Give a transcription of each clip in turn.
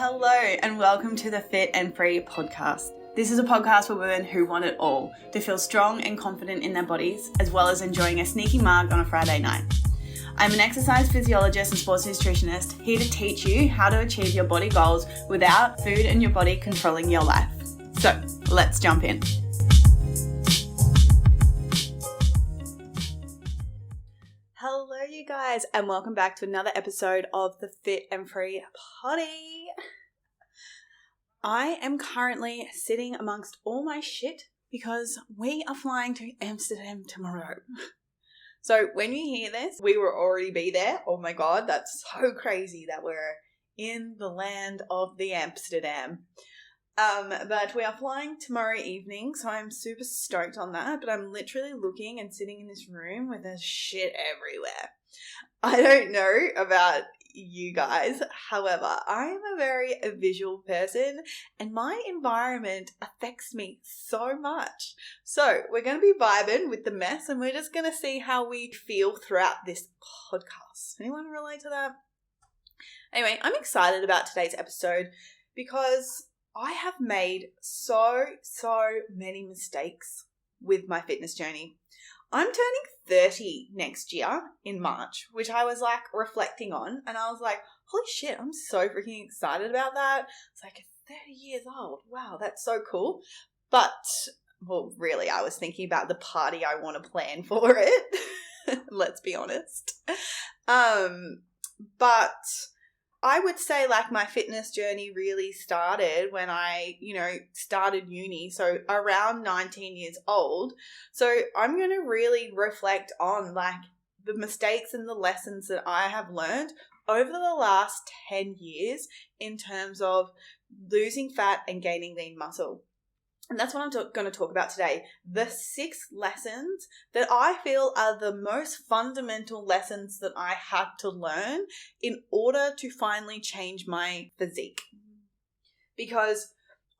Hello and welcome to the Fit and Free podcast. This is a podcast for women who want it all, to feel strong and confident in their bodies, as well as enjoying a sneaky mug on a Friday night. I'm an exercise physiologist and sports nutritionist, here to teach you how to achieve your body goals without food and your body controlling your life. So let's jump in. Hello you guys and welcome back to another episode of the Fit and Free Potty. I am currently sitting amongst all my shit because we are flying to Amsterdam tomorrow. So when you hear this, we will already be there. Oh my God, that's so crazy that we're in the land of the Amsterdam. But we are flying tomorrow evening, so I'm super stoked on that. But I'm literally looking and sitting in this room with there's shit everywhere. I don't know about you guys. However, I'm a very visual person and my environment affects me so much. So we're going to be vibing with the mess and we're just going to see how we feel throughout this podcast. Anyone relate to that? Anyway, I'm excited about today's episode because I have made so many mistakes with my fitness journey. I'm turning 30 next year in March, which I was like reflecting on, and I was like, holy shit, I'm so freaking excited about that. It's like 30 years old. Wow, that's so cool. But, well, really, I was thinking about the party I want to plan for it. Let's be honest. But I would say like my fitness journey really started when I, started uni. So around 19 years old. So I'm going to really reflect on like the mistakes and the lessons that I have learned over the last 10 years in terms of losing fat and gaining lean muscle. And that's what I'm going to talk about today. The 6 lessons that I feel are the most fundamental lessons that I had to learn in order to finally change my physique. Because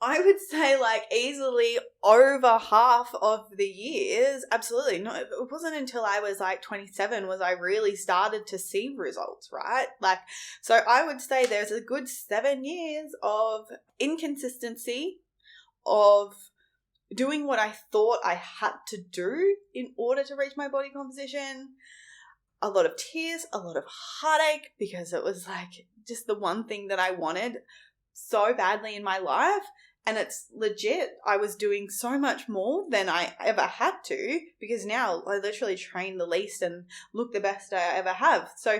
I would say like easily over half of the years, absolutely. No, it wasn't until I was like 27 was I really started to see results, right? So I would say there's a good 7 years of inconsistency, of doing what I thought I had to do in order to reach my body composition, a lot of tears, a lot of heartache, because it was like just the one thing that I wanted so badly in my life. And it's legit. I was doing so much more than I ever had to, because now I literally train the least and look the best I ever have. So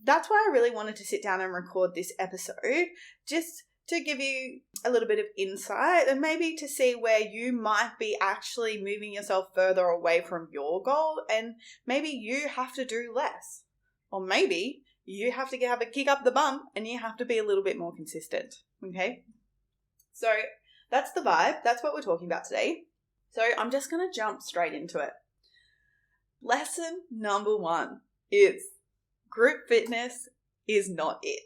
that's why I really wanted to sit down and record this episode, just to give you a little bit of insight and maybe to see where you might be actually moving yourself further away from your goal, and maybe you have to do less, or maybe you have to have a kick up the bum and you have to be a little bit more consistent. Okay, so that's the vibe. That's what we're talking about today. So I'm just going to jump straight into it. Lesson number 1 is group fitness is not it.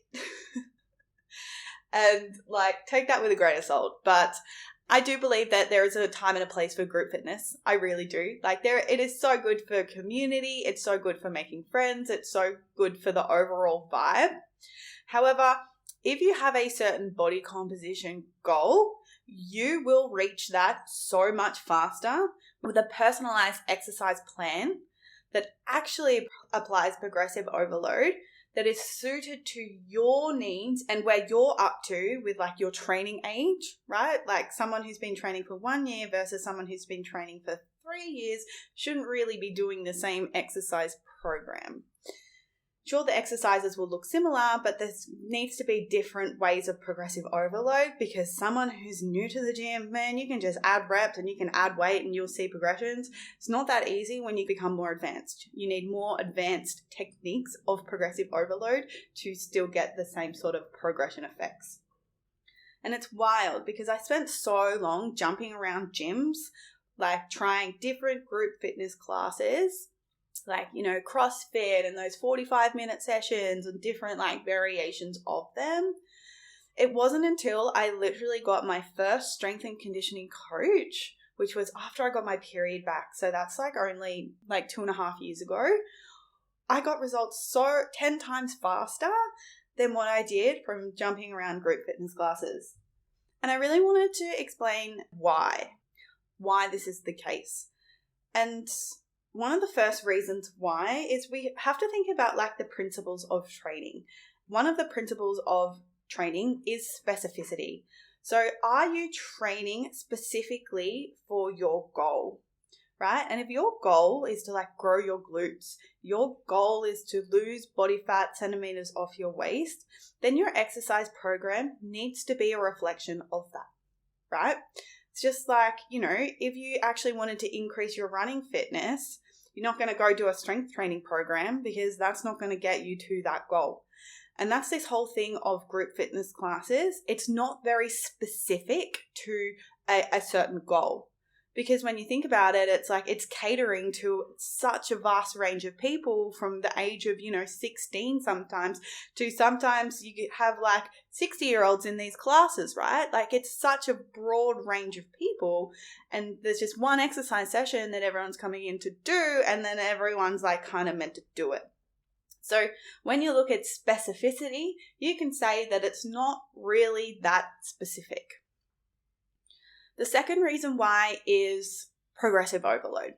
And take that with a grain of salt. But I do believe that there is a time and a place for group fitness. I really do. It is so good for community. It's so good for making friends. It's so good for the overall vibe. However, if you have a certain body composition goal, you will reach that so much faster with a personalized exercise plan that actually applies progressive overload, that is suited to your needs and where you're up to with your training age, right? Like someone who's been training for 1 year versus someone who's been training for 3 years shouldn't really be doing the same exercise program. Sure, the exercises will look similar, but there needs to be different ways of progressive overload, because someone who's new to the gym, man, you can just add reps and you can add weight and you'll see progressions. It's not that easy when you become more advanced. You need more advanced techniques of progressive overload to still get the same sort of progression effects. And it's wild because I spent so long jumping around gyms, trying different group fitness classes, CrossFit and those 45-minute sessions and different variations of them. It wasn't until I literally got my first strength and conditioning coach, which was after I got my period back. So that's only 2.5 years ago. I got results 10 times faster than what I did from jumping around group fitness classes. And I really wanted to explain why this is the case. And one of the first reasons why is we have to think about like the principles of training. One of the principles of training is specificity. So are you training specifically for your goal, right? And if your goal is to like grow your glutes, your goal is to lose body fat centimeters off your waist, then your exercise program needs to be a reflection of that, right? It's just like, if you actually wanted to increase your running fitness, you're not going to go do a strength training program because that's not going to get you to that goal. And that's this whole thing of group fitness classes. It's not very specific to a certain goal. Because when you think about it, it's like it's catering to such a vast range of people from the age of, 16 sometimes to sometimes you have like 60-year-olds in these classes, right? Like it's such a broad range of people and there's just one exercise session that everyone's coming in to do and then everyone's like kind of meant to do it. So when you look at specificity, you can say that it's not really that specific. The second reason why is progressive overload.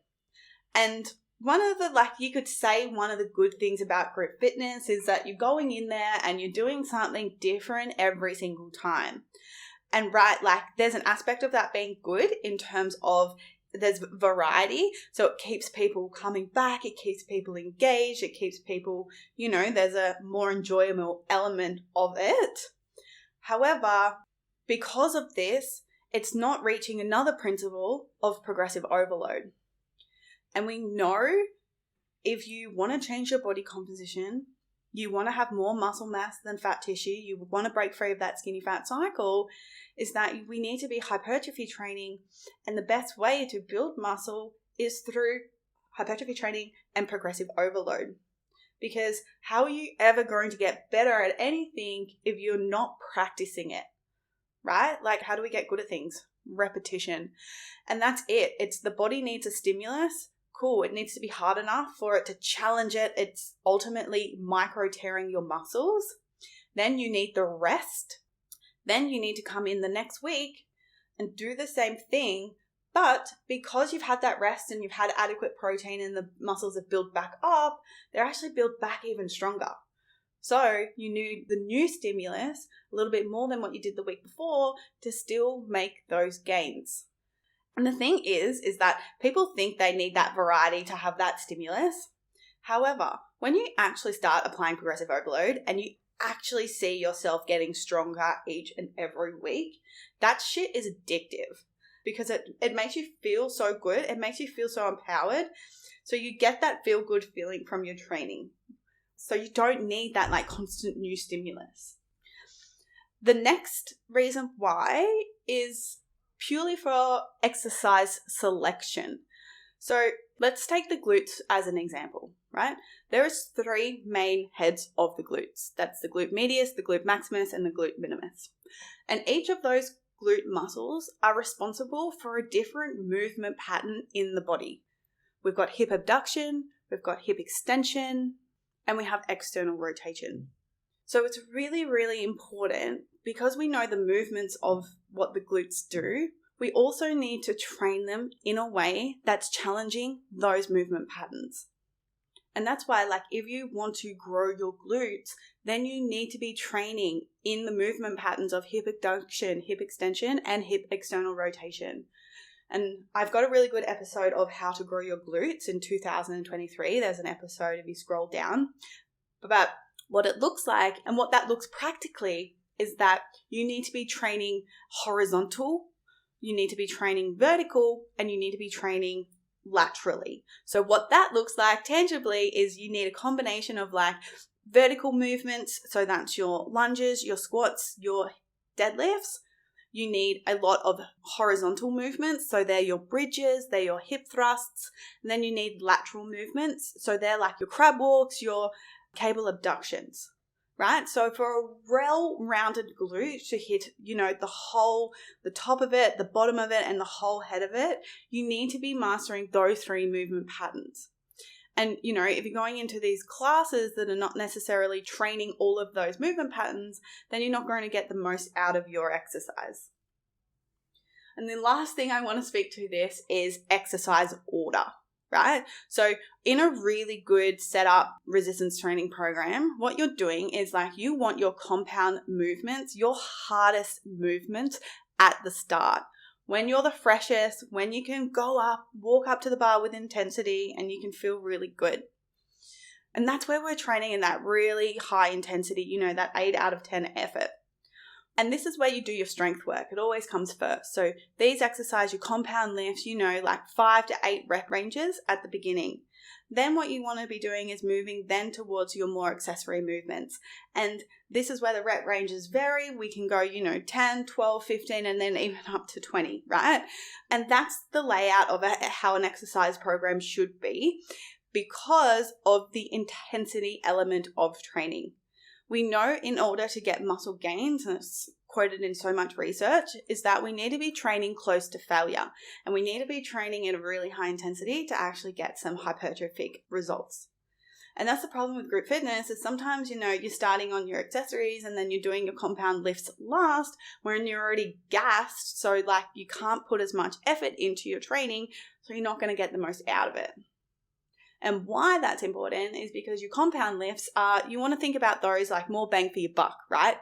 And one of the good things about group fitness is that you're going in there and you're doing something different every single time. And there's an aspect of that being good in terms of there's variety. So it keeps people coming back. It keeps people engaged. It keeps people, there's a more enjoyable element of it. However, because of this, it's not reaching another principle of progressive overload. And we know if you want to change your body composition, you want to have more muscle mass than fat tissue, you want to break free of that skinny fat cycle, is that we need to be hypertrophy training. And the best way to build muscle is through hypertrophy training and progressive overload. Because how are you ever going to get better at anything if you're not practicing it? Right? Like, how do we get good at things? Repetition. And that's it. It's the body needs a stimulus. Cool. It needs to be hard enough for it to challenge it. It's ultimately micro tearing your muscles. Then you need the rest. Then you need to come in the next week and do the same thing. But because you've had that rest and you've had adequate protein and the muscles have built back up, they're actually built back even stronger. So you need the new stimulus, a little bit more than what you did the week before, to still make those gains. And the thing is that people think they need that variety to have that stimulus. However, when you actually start applying progressive overload and you actually see yourself getting stronger each and every week, that shit is addictive because it makes you feel so good. It makes you feel so empowered. So you get that feel good feeling from your training. So you don't need that like constant new stimulus. The next reason why is purely for exercise selection. So let's take the glutes as an example, right? There is 3 main heads of the glutes. That's the glute medius, the glute maximus, and the glute minimus. And each of those glute muscles are responsible for a different movement pattern in the body. We've got hip abduction, we've got hip extension, and we have external rotation. So it's really, really important because we know the movements of what the glutes do. We also need to train them in a way that's challenging those movement patterns. And that's why, if you want to grow your glutes, then you need to be training in the movement patterns of hip abduction, hip extension, and hip external rotation. And I've got a really good episode of how to grow your glutes in 2023. There's an episode if you scroll down about what it looks like. And what that looks practically is that you need to be training horizontal, you need to be training vertical, and you need to be training laterally. So what that looks like tangibly is you need a combination of vertical movements. So that's your lunges, your squats, your deadlifts. You need a lot of horizontal movements. So they're your bridges, they're your hip thrusts. And then you need lateral movements. So they're like your crab walks, your cable abductions, right? So for a well-rounded glute to hit, the top of it, the bottom of it, and the whole head of it, you need to be mastering those 3 movement patterns. And, if you're going into these classes that are not necessarily training all of those movement patterns, then you're not going to get the most out of your exercise. And the last thing I want to speak to this is exercise order, right? So in a really good setup resistance training program, what you're doing is you want your compound movements, your hardest movements at the start. When you're the freshest, when you can go up, walk up to the bar with intensity and you can feel really good. And that's where we're training in that really high intensity, that 8 out of 10 effort. And this is where you do your strength work. It always comes first. So these exercises, your compound lifts, 5 to 8 rep ranges at the beginning. Then what you want to be doing is moving then towards your more accessory movements. And this is where the rep ranges vary. We can go, 10, 12, 15, and then even up to 20, right? And that's the layout of how an exercise program should be because of the intensity element of training. We know in order to get muscle gains, and it's quoted in so much research, is that we need to be training close to failure. And we need to be training at a really high intensity to actually get some hypertrophic results. And that's the problem with group fitness is sometimes, you're starting on your accessories and then you're doing your compound lifts last when you're already gassed. So you can't put as much effort into your training. So you're not going to get the most out of it. And why that's important is because your compound lifts you want to think about those more bang for your buck, right?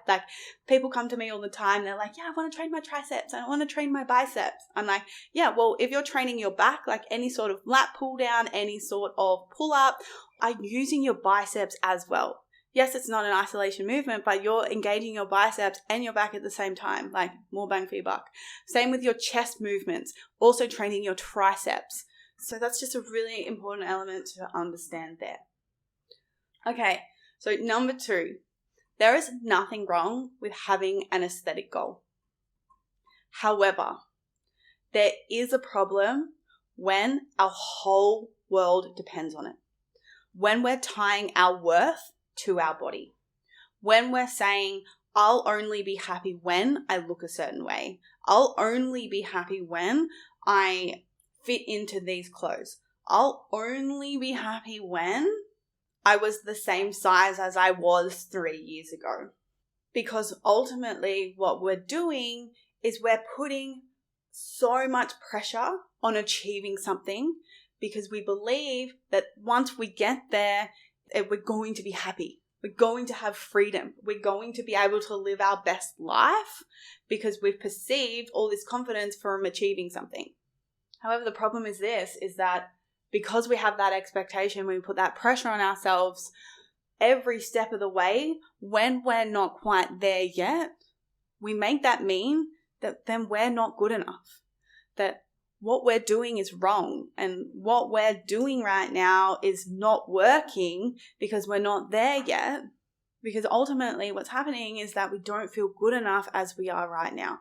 People come to me all the time. They're like, yeah, I want to train my triceps. I want to train my biceps. I'm like, yeah, well, if you're training your back, any sort of lat pull down, any sort of pull up, are using your biceps as well. Yes, it's not an isolation movement, but you're engaging your biceps and your back at the same time, more bang for your buck. Same with your chest movements, also training your triceps. So that's just a really important element to understand there. Okay, so number 2, there is nothing wrong with having an aesthetic goal. However, there is a problem when our whole world depends on it. When we're tying our worth to our body. When we're saying, I'll only be happy when I look a certain way. I'll only be happy when I fit into these clothes. I'll only be happy when I was the same size as I was 3 years ago. Because ultimately what we're doing is we're putting so much pressure on achieving something because we believe that once we get there, we're going to be happy. We're going to have freedom. We're going to be able to live our best life because we've perceived all this confidence from achieving something. However, the problem is that because we have that expectation, we put that pressure on ourselves every step of the way, when we're not quite there yet, we make that mean that then we're not good enough, that what we're doing is wrong and what we're doing right now is not working because we're not there yet. Because ultimately what's happening is that we don't feel good enough as we are right now.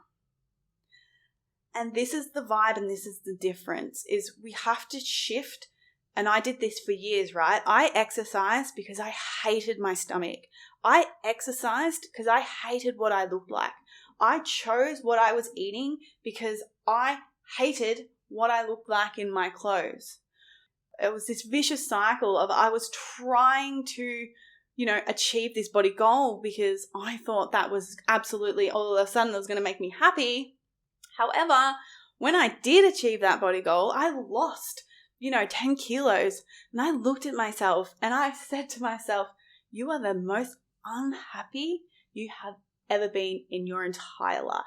And this is the vibe and this is the difference, is we have to shift. And I did this for years, right? I exercised because I hated my stomach. I exercised because I hated what I looked like. I chose what I was eating because I hated what I looked like in my clothes. It was this vicious cycle of I was trying to, achieve this body goal because I thought that was absolutely all of a sudden that was going to make me happy. However, when I did achieve that body goal, I lost, 10 kilos. And I looked at myself and I said to myself, you are the most unhappy you have ever been in your entire life.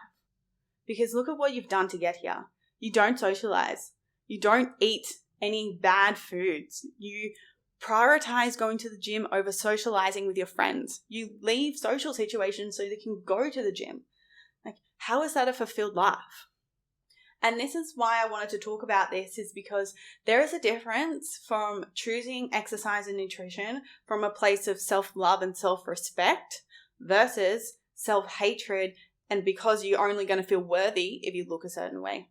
Because look at what you've done to get here. You don't socialize. You don't eat any bad foods. You prioritize going to the gym over socializing with your friends. You leave social situations so you can go to the gym. How is that a fulfilled life? And this is why I wanted to talk about this, is because there is a difference from choosing exercise and nutrition from a place of self-love and self-respect versus self-hatred, and because you're only going to feel worthy if you look a certain way.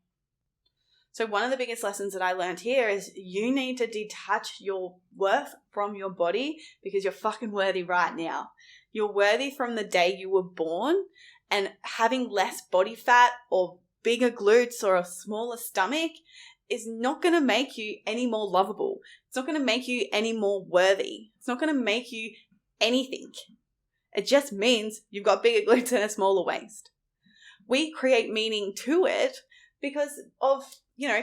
So one of the biggest lessons that I learned here is you need to detach your worth from your body because you're fucking worthy right now. You're worthy from the day you were born, and having less body fat or bigger glutes or a smaller stomach is not going to make you any more lovable. It's not going to make you any more worthy. It's not going to make you anything. It just means you've got bigger glutes and a smaller waist. We create meaning to it because of,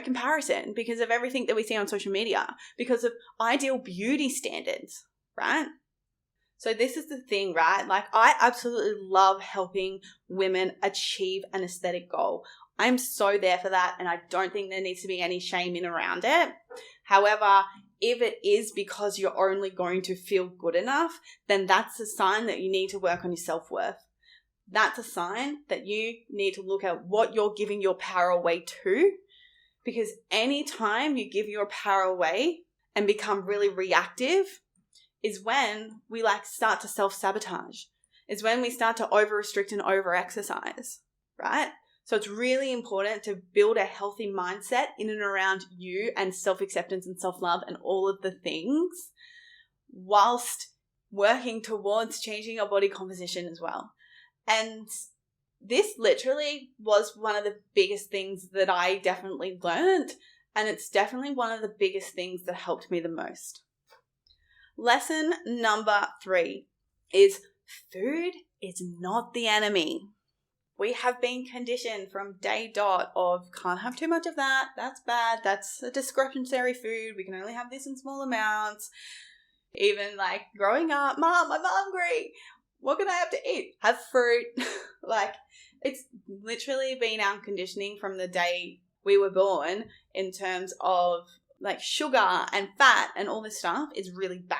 comparison, because of everything that we see on social media, because of ideal beauty standards, right? So this is the thing, right? Like, I absolutely love helping women achieve an aesthetic goal. I'm so there for that, and I don't think there needs to be any shame in around it. However, if it is because you're only going to feel good enough, then that's a sign that you need to work on your self-worth. That's a sign that you need to look at what you're giving your power away to, because anytime you give your power away and become really reactive is when we start to self-sabotage. Is when we start to over-restrict and over-exercise, right? So it's really important to build a healthy mindset in and around you and self-acceptance and self-love and all of the things, whilst working towards changing your body composition as well. And this literally was one of the biggest things that I definitely learned, and it's definitely one of the biggest things that helped me the most. Lesson number 3 is food is not the enemy. We have been conditioned from day dot of can't have too much of that, that's bad, that's a discretionary food, we can only have this in small amounts. Even growing up, Mom, I'm hungry. What can I have to eat? Have fruit. It's literally been our conditioning from the day we were born in terms of sugar and fat and all this stuff is really bad.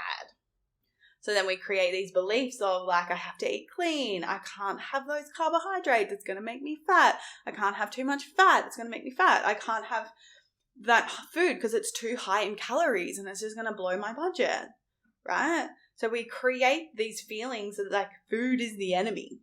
So then we create these beliefs of I have to eat clean. I can't have those carbohydrates. It's going to make me fat. I can't have too much fat. It's going to make me fat. I can't have that food because it's too high in calories and it's just going to blow my budget, right? So we create these feelings that food is the enemy.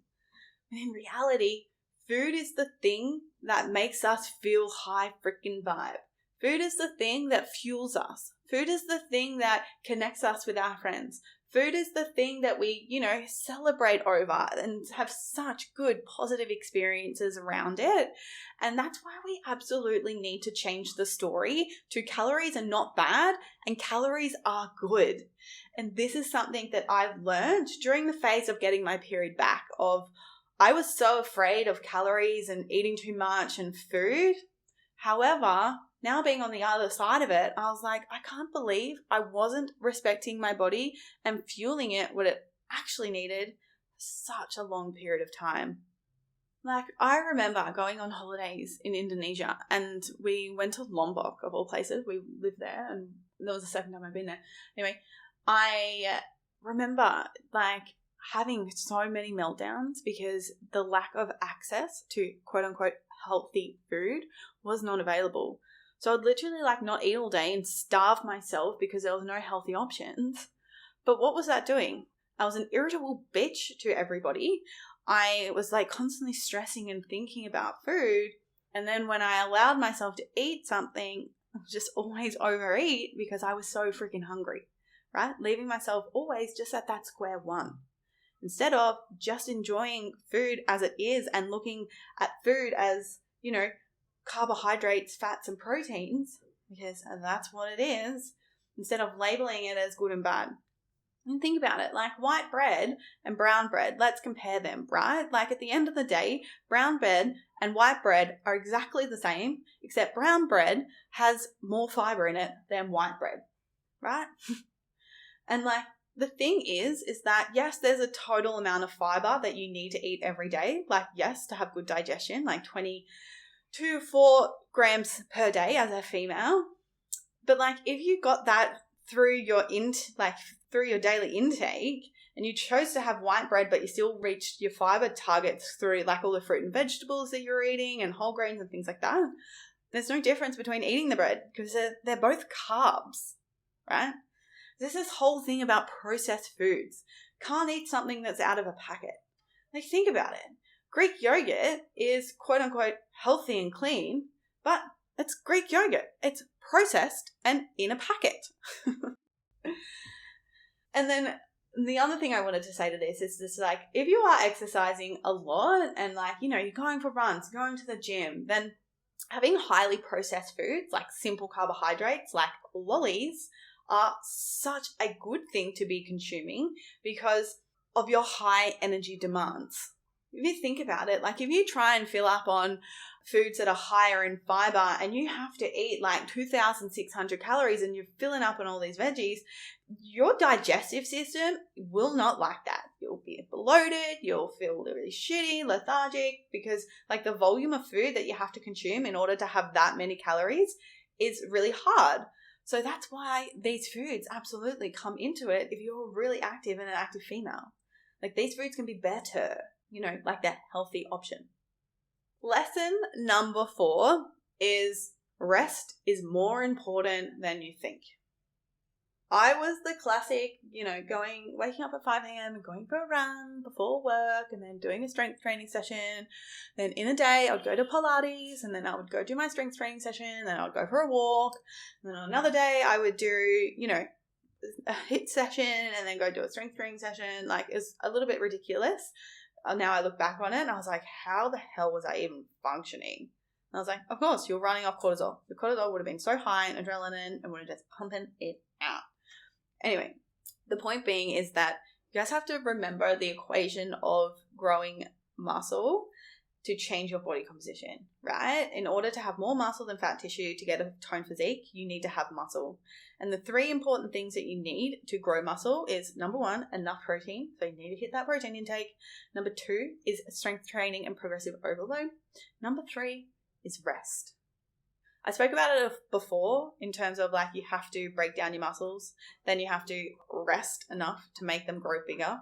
And in reality, food is the thing that makes us feel high freaking vibe. Food is the thing that fuels us. Food is the thing that connects us with our friends. Food is the thing that we, celebrate over and have such good positive experiences around it. And that's why we absolutely need to change the story to calories are not bad and calories are good. And this is something that I've learned during the phase of getting my period back of I was so afraid of calories and eating too much and food. However, now being on the other side of it, I was I can't believe I wasn't respecting my body and fueling it what it actually needed for such a long period of time. I remember going on holidays in Indonesia and we went to Lombok, of all places. We lived there and that was the second time I've been there. Anyway, I remember having so many meltdowns because the lack of access to quote unquote healthy food was not available. So I'd literally not eat all day and starve myself because there was no healthy options. But what was that doing? I was an irritable bitch to everybody. I was constantly stressing and thinking about food. And then when I allowed myself to eat something, I would just always overeat because I was so freaking hungry, right? Leaving myself always just at that square one. Instead of just enjoying food as it is and looking at food as, carbohydrates, fats, and proteins, because that's what it is, instead of labeling it as good and bad. And think about it, white bread and brown bread, let's compare them, right? At the end of the day, brown bread and white bread are exactly the same, except brown bread has more fiber in it than white bread, right? And the thing is that yes, there's a total amount of fiber that you need to eat every day. Yes, to have good digestion, 20 to 4 grams per day as a female. But if you got that through your through your daily intake and you chose to have white bread, but you still reached your fiber targets through all the fruit and vegetables that you're eating and whole grains and things like that, there's no difference between eating the bread because they're both carbs, right? There's this whole thing about processed foods. Can't eat something that's out of a packet. Think about it. Greek yogurt is quote unquote healthy and clean, but it's Greek yogurt. It's processed and in a packet. And then the other thing I wanted to say to this is just if you are exercising a lot and you're going for runs, going to the gym, then having highly processed foods like simple carbohydrates like lollies are such a good thing to be consuming because of your high energy demands. If you think about it, like if you try and fill up on foods that are higher in fiber and you have to eat like 2,600 calories and you're filling up on all these veggies, your digestive system will not like that. You'll be bloated, you'll feel really shitty, lethargic, because like the volume of food that you have to consume in order to have that many calories is really hard. So that's why these foods absolutely come into it if you're really active and an active female. Like these foods can be better, like that healthy option. Lesson number 4 is rest is more important than you think. I was the classic, waking up at 5 a.m. and going for a run before work and then doing a strength training session. Then in a day, I would go to Pilates and then I would go do my strength training session. Then I would go for a walk. And then on another day, I would do, a HIIT session and then go do a strength training session. Like it's a little bit ridiculous. Now I look back on it and I was like, how the hell was I even functioning? And I was like, of course, you're running off cortisol. The cortisol would have been so high in adrenaline and would have just pumping it out. Anyway, the point being is that you guys have to remember the equation of growing muscle to change your body composition, right? In order to have more muscle than fat tissue to get a toned physique, you need to have muscle. And the 3 important things that you need to grow muscle is number 1, enough protein. So you need to hit that protein intake. Number 2 is strength training and progressive overload. Number 3 is rest. I spoke about it before in terms of like you have to break down your muscles, then you have to rest enough to make them grow bigger.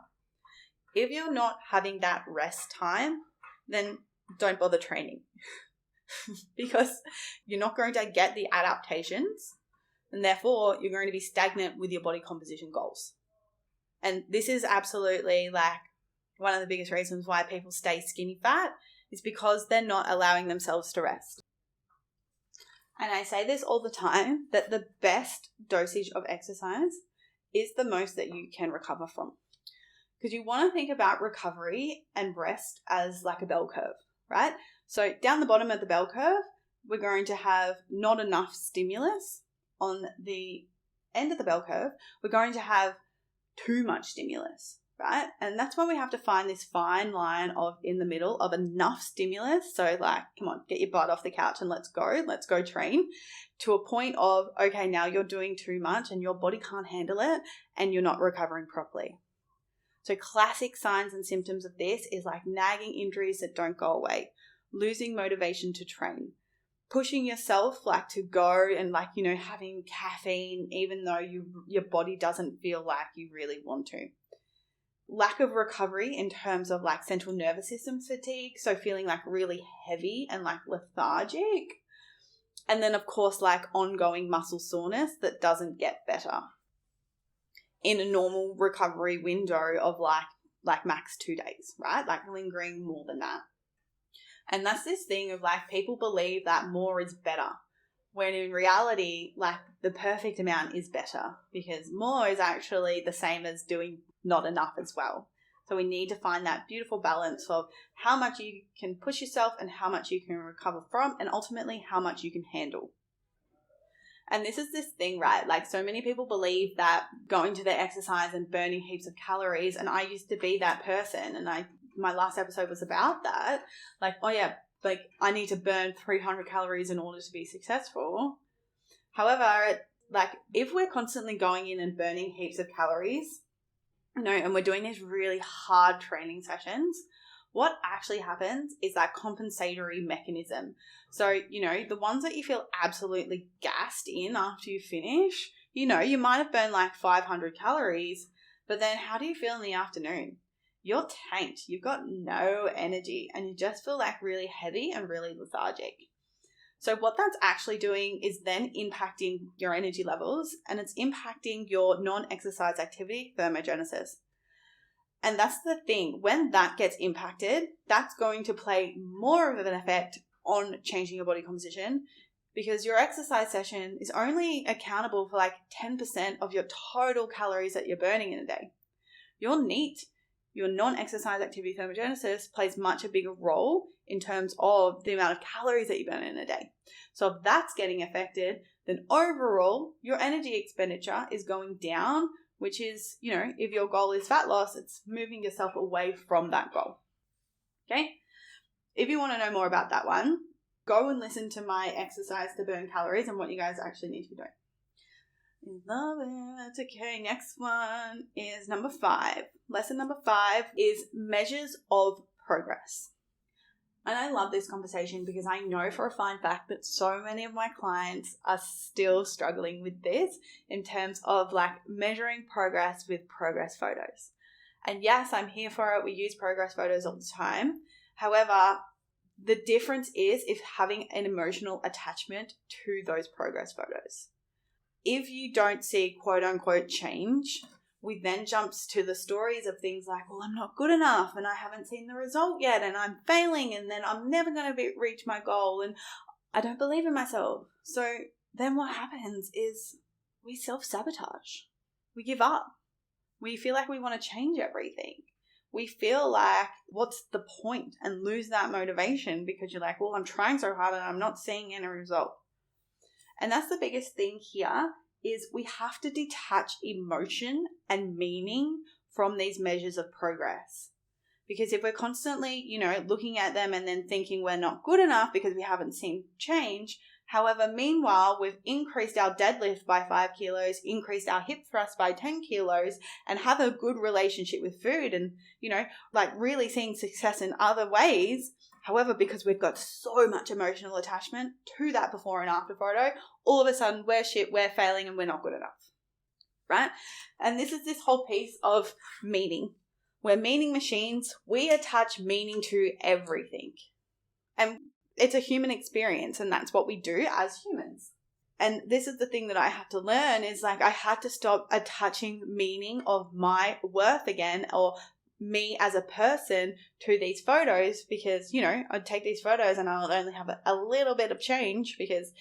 If you're not having that rest time, then don't bother training because you're not going to get the adaptations and therefore you're going to be stagnant with your body composition goals. And this is absolutely like one of the biggest reasons why people stay skinny fat is because they're not allowing themselves to rest. And I say this all the time, that the best dosage of exercise is the most that you can recover from. Because you want to think about recovery and rest as like a bell curve, right? So down the bottom of the bell curve, we're going to have not enough stimulus. On the end of the bell curve, we're going to have too much stimulus, right? And that's when we have to find this fine line of in the middle of enough stimulus. So like, come on, get your butt off the couch and let's go train, to a point of, okay, now you're doing too much and your body can't handle it and you're not recovering properly. So classic signs and symptoms of this is like nagging injuries that don't go away, losing motivation to train, pushing yourself like to go and like, having caffeine even though your body doesn't feel like you really want to. Lack of recovery in terms of like central nervous system fatigue, so feeling like really heavy and like lethargic. And then of course like ongoing muscle soreness that doesn't get better in a normal recovery window of like max 2 days, right? Like lingering more than that. And that's this thing of like people believe that more is better, when in reality, like the perfect amount is better because more is actually the same as doing not enough as well. So we need to find that beautiful balance of how much you can push yourself and how much you can recover from, and ultimately how much you can handle. And this is this thing, right? Like so many people believe that going to their exercise and burning heaps of calories, and I used to be that person, and my last episode was about that. Like, oh yeah, like I need to burn 300 calories in order to be successful. However, like if we're constantly going in and burning heaps of calories, and we're doing these really hard training sessions, what actually happens is that compensatory mechanism. So, the ones that you feel absolutely gassed in after you finish, you might have burned like 500 calories, but then how do you feel in the afternoon? You're tanked. You've got no energy and you just feel like really heavy and really lethargic. So what that's actually doing is then impacting your energy levels, and it's impacting your non-exercise activity thermogenesis. And that's the thing. When that gets impacted, that's going to play more of an effect on changing your body composition, because your exercise session is only accountable for like 10% of your total calories that you're burning in a day. Your NEAT your non-exercise activity thermogenesis plays much a bigger role in terms of the amount of calories that you burn in a day. So if that's getting affected, then overall your energy expenditure is going down, which is, if your goal is fat loss, it's moving yourself away from that goal. Okay? If you want to know more about that one, go and listen to my exercise to burn calories and what you guys actually need to be doing. Love it. Okay, next one is number 5. Lesson number 5 is measures of progress. And I love this conversation because I know for a fine fact that so many of my clients are still struggling with this in terms of measuring progress with progress photos. And yes, I'm here for it. We use progress photos all the time. However, the difference is having an emotional attachment to those progress photos. If you don't see quote unquote change, we then jumps to the stories of things like, well, I'm not good enough and I haven't seen the result yet and I'm failing and then I'm never going to reach my goal and I don't believe in myself. So then what happens is we self-sabotage. We give up. We feel like we want to change everything. We feel like, what's the point? And lose that motivation because you're like, well, I'm trying so hard and I'm not seeing any result. And that's the biggest thing here is we have to detach emotion and meaning from these measures of progress. Because if we're constantly, looking at them and then thinking we're not good enough because we haven't seen change, however, meanwhile, we've increased our deadlift by 5 kilos, increased our hip thrust by 10 kilos, and have a good relationship with food and, really seeing success in other ways. However, because we've got so much emotional attachment to that before and after photo, all of a sudden we're shit, we're failing, and we're not good enough, right? And this is this whole piece of meaning. We're meaning machines. We attach meaning to everything. And it's a human experience, and that's what we do as humans. And this is the thing that I had to learn is I had to stop attaching meaning of my worth again or me as a person to these photos because, I'd take these photos and I'll only have a little bit of change because,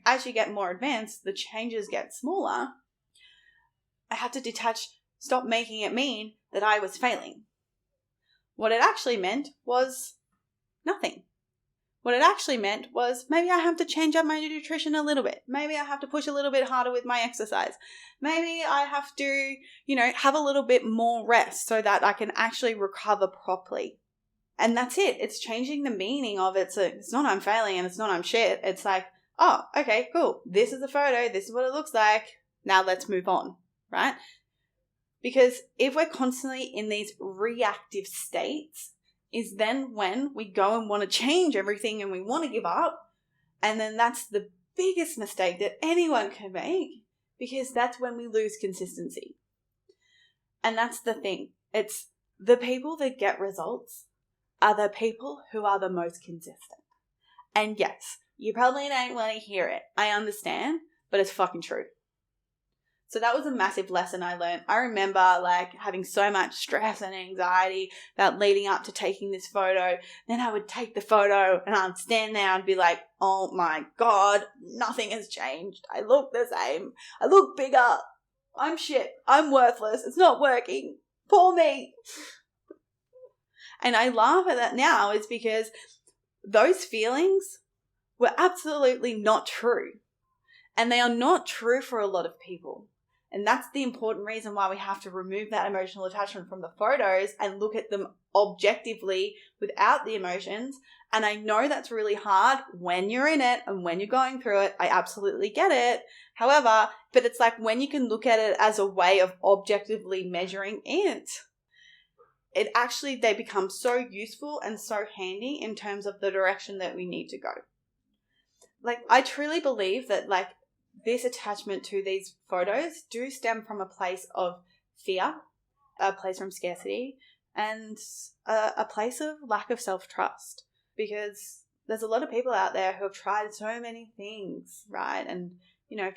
as you get more advanced, the changes get smaller. I had to stop making it mean that I was failing. What it actually meant was nothing. What it actually meant was maybe I have to change up my nutrition a little bit. Maybe I have to push a little bit harder with my exercise. Maybe I have to, have a little bit more rest so that I can actually recover properly. And that's it. It's changing the meaning of it. So it's not I'm failing and it's not I'm shit. It's like, oh, okay, cool. This is the photo. This is what it looks like. Now let's move on, right? Because if we're constantly in these reactive states, is then when we go and want to change everything and we want to give up. And then that's the biggest mistake that anyone can make because that's when we lose consistency. And that's the thing. It's the people that get results are the people who are the most consistent. And yes, you probably don't want to hear it. I understand, but it's fucking true. So that was a massive lesson I learned. I remember having so much stress and anxiety about leading up to taking this photo. Then I would take the photo and I'd stand there and be like, oh my God, nothing has changed. I look the same. I look bigger. I'm shit. I'm worthless. It's not working. Poor me. And I laugh at that now is because those feelings were absolutely not true. And they are not true for a lot of people. And that's the important reason why we have to remove that emotional attachment from the photos and look at them objectively without the emotions. And I know that's really hard when you're in it and when you're going through it. I absolutely get it. However, but it's when you can look at it as a way of objectively measuring it, they become so useful and so handy in terms of the direction that we need to go. I truly believe that this attachment to these photos do stem from a place of fear, a place from scarcity, and a place of lack of self-trust. Because there's a lot of people out there who have tried so many things, right? And,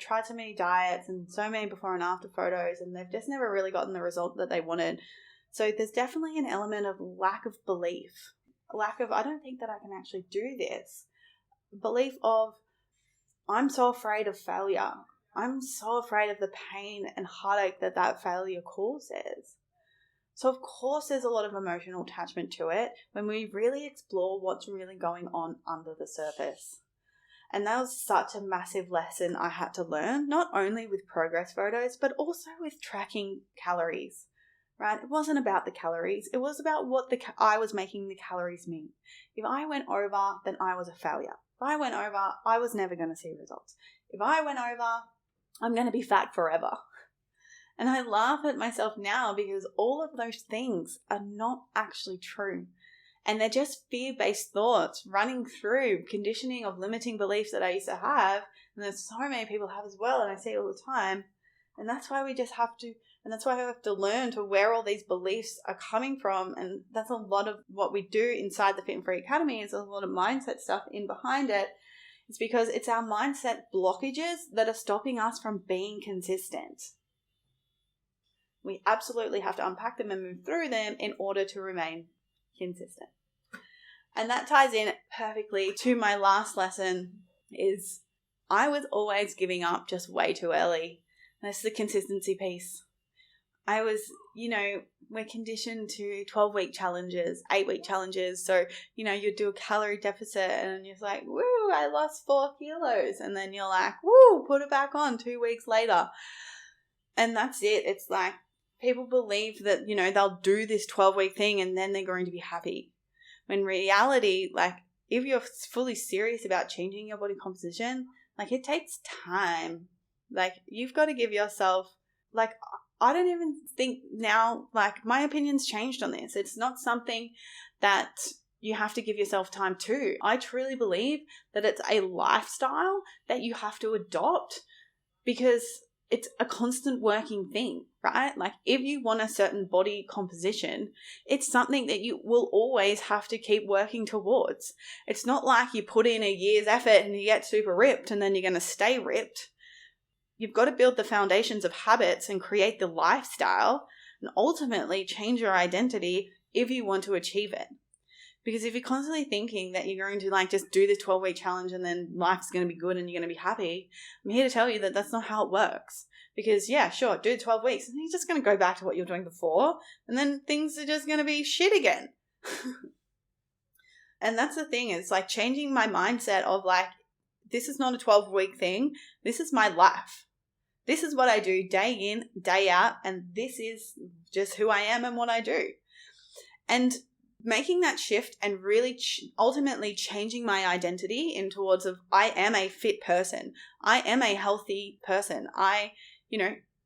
tried so many diets and so many before and after photos, and they've just never really gotten the result that they wanted. So there's definitely an element of lack of belief, lack of, I don't think that I can actually do this. Belief of, I'm so afraid of failure. I'm so afraid of the pain and heartache that failure causes. So of course there's a lot of emotional attachment to it when we really explore what's really going on under the surface. And that was such a massive lesson I had to learn, not only with progress photos, but also with tracking calories, right? It wasn't about the calories. It was about what I was making the calories mean. If I went over, then I was a failure. If I went over, I was never going to see results. If I went over, I'm going to be fat forever. And I laugh at myself now because all of those things are not actually true. And they're just fear-based thoughts running through conditioning of limiting beliefs that I used to have. And there's so many people have as well, and I see it all the time. And that's why we just have to, and that's why I have to learn to where all these beliefs are coming from. And that's a lot of what we do inside the Fit and Free Academy is a lot of mindset stuff in behind it. It's because it's our mindset blockages that are stopping us from being consistent. We absolutely have to unpack them and move through them in order to remain consistent. And that ties in perfectly to my last lesson is I was always giving up just way too early. That's the consistency piece. I was, we're conditioned to 12-week challenges, 8-week challenges. So, you do a calorie deficit and you're like, woo, I lost 4 kilos. And then you're like, woo, put it back on 2 weeks later. And that's it. It's like people believe that, they'll do this 12-week thing and then they're going to be happy. When reality, if you're fully serious about changing your body composition, it takes time. You've got to give yourself, I don't even think now, my opinion's changed on this. It's not something that you have to give yourself time to. I truly believe that it's a lifestyle that you have to adopt because it's a constant working thing, right? If you want a certain body composition, it's something that you will always have to keep working towards. It's not like you put in a year's effort and you get super ripped and then you're going to stay ripped. You've got to build the foundations of habits and create the lifestyle and ultimately change your identity if you want to achieve it. Because if you're constantly thinking that you're going to just do this 12-week challenge and then life's going to be good and you're going to be happy, I'm here to tell you that that's not how it works. Because yeah, sure, do 12 weeks and you're just going to go back to what you were doing before and then things are just going to be shit again. And that's the thing, it's changing my mindset of this is not a 12-week thing. This is my life. This is what I do day in, day out, and this is just who I am and what I do. And making that shift and really ultimately changing my identity in towards I am a fit person. I am a healthy person.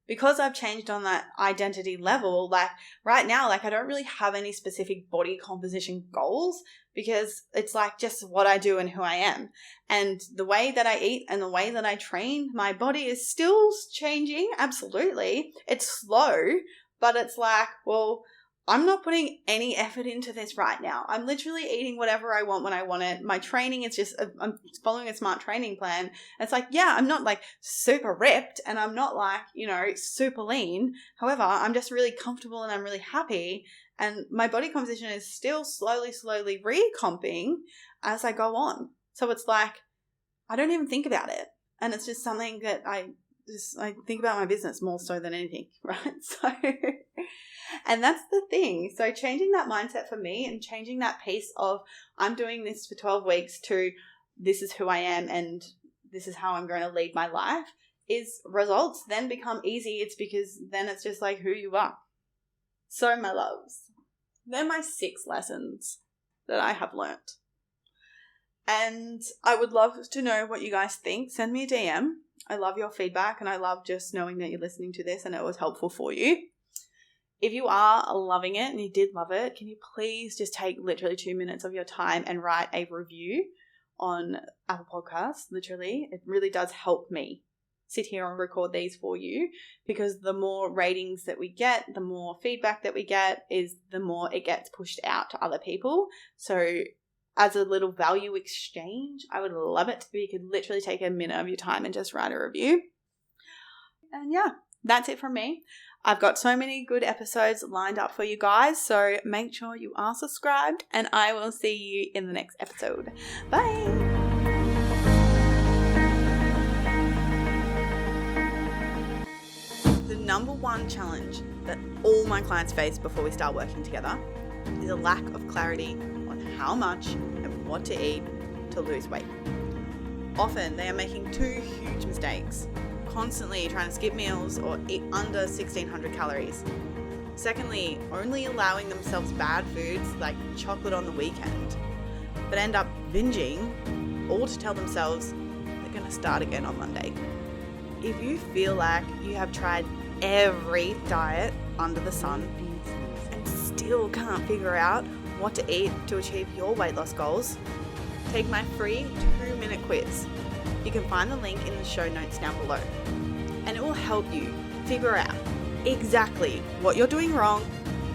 Because I've changed on that identity level, right now, I don't really have any specific body composition goals because it's just what I do and who I am. And the way that I eat and the way that I train, my body is still changing. Absolutely. It's slow, but it's I'm not putting any effort into this right now. I'm literally eating whatever I want when I want it. My training is just, I'm following a smart training plan. It's I'm not super ripped and I'm not super lean. However, I'm just really comfortable and I'm really happy. And my body composition is still slowly recomping as I go on. So it's I don't even think about it. And it's just something that I think about my business more so than anything, right? So... And that's the thing. So changing that mindset for me and changing that piece of I'm doing this for 12 weeks to this is who I am and this is how I'm going to lead my life is results then become easy. It's because then it's just who you are. So my loves, they're my 6 lessons that I have learnt. And I would love to know what you guys think. Send me a DM. I love your feedback and I love just knowing that you're listening to this and it was helpful for you. If you are loving it and you did love it, can you please just take literally 2 minutes of your time and write a review on Apple Podcasts? Literally, it really does help me sit here and record these for you because the more ratings that we get, the more feedback that we get is the more it gets pushed out to other people. So as a little value exchange, I would love it if you could literally take a minute of your time and just write a review. And yeah, that's it from me. I've got so many good episodes lined up for you guys, so make sure you are subscribed and I will see you in the next episode. Bye! The number one challenge that all my clients face before we start working together is a lack of clarity on how much and what to eat to lose weight. Often they are making two huge mistakes, constantly trying to skip meals or eat under 1600 calories. Secondly, only allowing themselves bad foods like chocolate on the weekend, but end up binging, all to tell themselves they're going to start again on Monday. If you feel like you have tried every diet under the sun and still can't figure out what to eat to achieve your weight loss goals, take my free 2-minute quiz. You can find the link in the show notes down below, and it will help you figure out exactly what you're doing wrong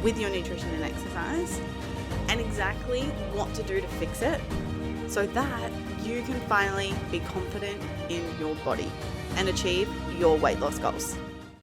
with your nutrition and exercise, and exactly what to do to fix it, so that you can finally be confident in your body and achieve your weight loss goals.